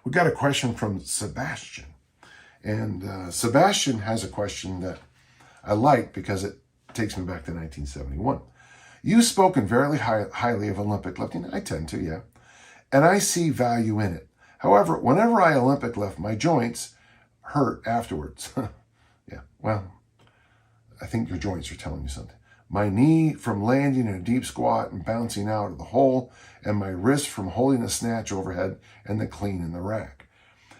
We got a question from Sebastian. And Sebastian has a question that I like because it takes me back to 1971. You've spoken very highly of Olympic lifting. I tend to, yeah. And I see value in it. However, whenever I Olympic lift, my joints hurt afterwards. Yeah, well, I think your joints are telling you something. My knee from landing in a deep squat and bouncing out of the hole, and my wrist from holding a snatch overhead and the clean in the rack.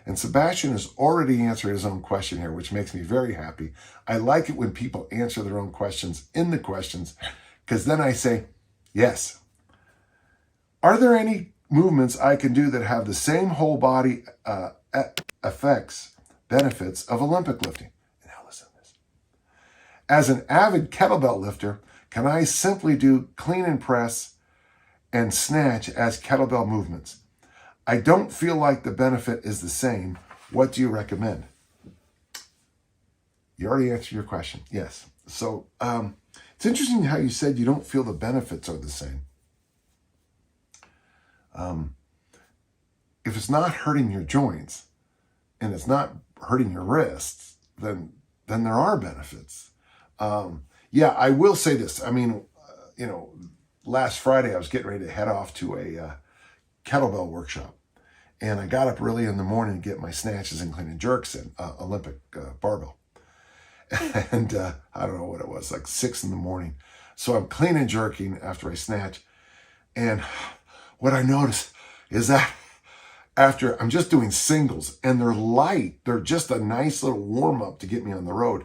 And Sebastian has already answered his own question here, which makes me very happy. I like it when people answer their own questions in the questions, because then I say, yes. Are there any movements I can do that have the same whole body benefits of Olympic lifting? And now listen to this. As an avid kettlebell lifter, can I simply do clean and press and snatch as kettlebell movements? I don't feel like the benefit is the same. What do you recommend? You already answered your question. Yes. So it's interesting how you said you don't feel the benefits are the same. If it's not hurting your joints and it's not hurting your wrists, then there are benefits. Yeah, I will say this. I mean, last Friday I was getting ready to head off to a kettlebell workshop, and I got up early in the morning to get my snatches and clean and jerks in Olympic barbell. And I don't know what it was, like 6 a.m. So I'm clean and jerking after I snatch. And what I noticed is that after I'm just doing singles and they're light, they're just a nice little warm up to get me on the road.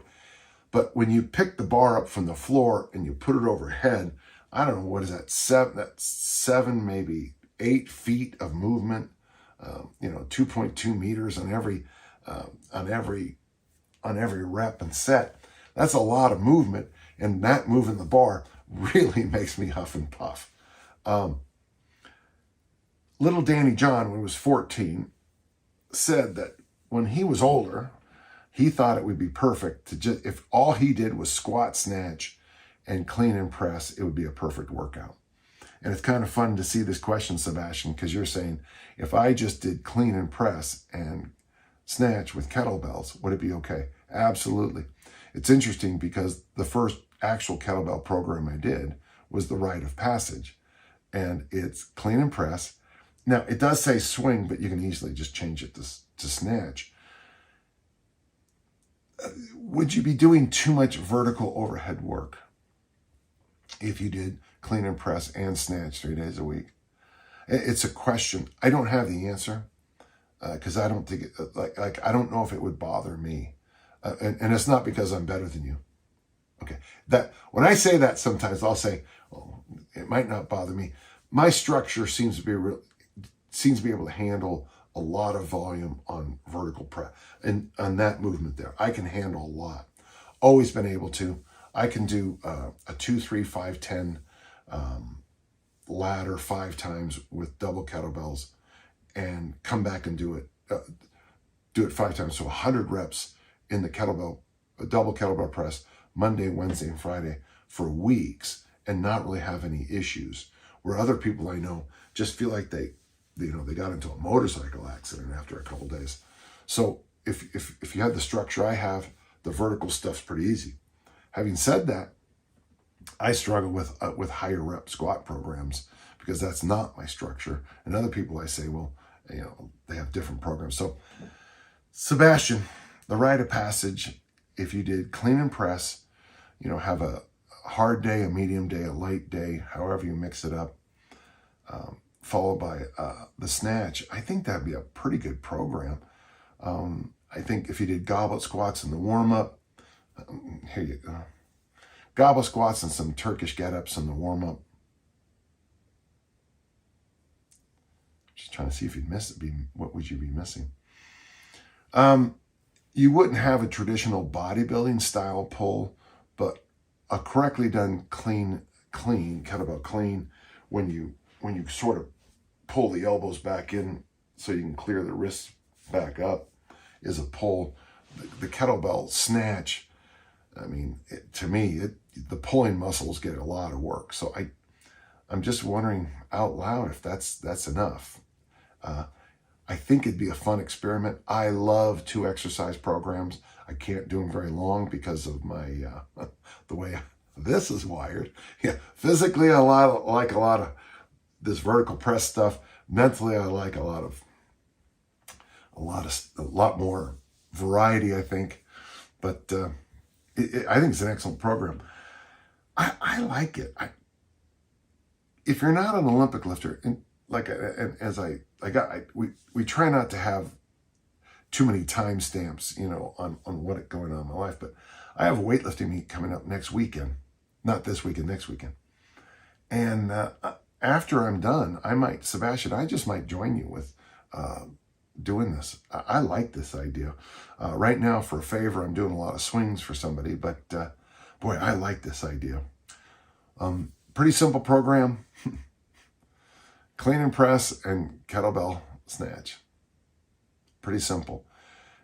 But when you pick the bar up from the floor and you put it overhead, I don't know, what is that? Seven, maybe 8 feet of movement, 2.2 meters on every rep and set. That's a lot of movement, and that moving the bar really makes me huff and puff. Little Danny John, when he was 14, said that when he was older, he thought it would be perfect to just, if all he did was squat, snatch, and clean and press, it would be a perfect workout. And it's kind of fun to see this question, Sebastian, because you're saying, if I just did clean and press and snatch with kettlebells, would it be okay? Absolutely. It's interesting because the first actual kettlebell program I did was the rite of passage, and it's clean and press. Now, it does say swing, but you can easily just change it to snatch. Would you be doing too much vertical overhead work if you did clean and press and snatch 3 days a week? It's a question. I don't have the answer because I don't think it, I don't know if it would bother me. And it's not because I'm better than you. Okay. That when I say that, sometimes I'll say, oh, it might not bother me. My structure seems to be able to handle a lot of volume on vertical press and on that movement there. I can handle a lot. Always been able to. I can do a 2, 3, 5, 10 ladder 5 times with double kettlebells and come back and do it 5 times. So 100 reps in the double kettlebell press, Monday, Wednesday, and Friday for weeks and not really have any issues. Where other people I know just feel like they got into a motorcycle accident after a couple days. So if you have the structure I have, the vertical stuff's pretty easy. Having said that, I struggle with higher rep squat programs because that's not my structure. And other people I say, well, they have different programs. So Sebastian, the rite of passage, if you did clean and press, have a hard day, a medium day, a light day, however you mix it up, followed by the snatch, I think that'd be a pretty good program. I think if you did goblet squats in the warm-up, here you go. Goblet squats and some Turkish get-ups in the warm-up. Just trying to see if you'd miss it. What would you be missing? You wouldn't have a traditional bodybuilding style pull, but a correctly done clean, kettlebell clean, when you sort of pull the elbows back in so you can clear the wrists back up, is a pull. The kettlebell snatch, I mean, to me, the pulling muscles get a lot of work. So I'm just wondering out loud if that's enough. I think it'd be a fun experiment. I love 2 exercise programs. I can't do them very long because of my the way this is wired. Yeah, physically I like a lot of this vertical press stuff. Mentally, I like a lot more variety, I think. But I think it's an excellent program. I like it. If you're not an Olympic lifter, and we try not to have too many timestamps, on what's going on in my life. But I have a weightlifting meet coming up next weekend, not this weekend, next weekend. And after I'm done, Sebastian, I just might join you with doing this. I like this idea. Right now, for a favor, I'm doing a lot of swings for somebody, but boy, I like this idea. Pretty simple program. Clean and press and kettlebell snatch. Pretty simple.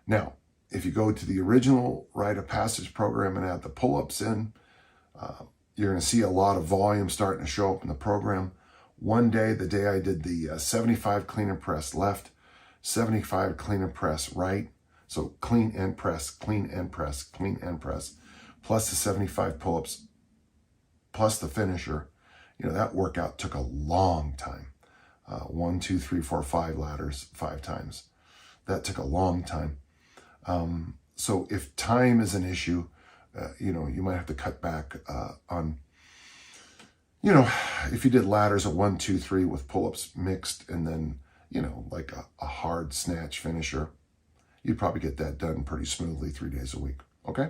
Now, if you go to the original rite of passage program and add the pull-ups in, you're going to see a lot of volume starting to show up in the program. One day, the day I did the 75 clean and press left, 75 clean and press right, so clean and press, clean and press, clean and press, plus the 75 pull-ups, plus the finisher. That workout took a long time. 1, 2, 3, 4, 5 ladders, 5 times. That took a long time. So if time is an issue, you might have to cut back on, if you did ladders at 1, 2, 3 with pull-ups mixed, and then, like a hard snatch finisher, you'd probably get that done pretty smoothly 3 days a week. Okay?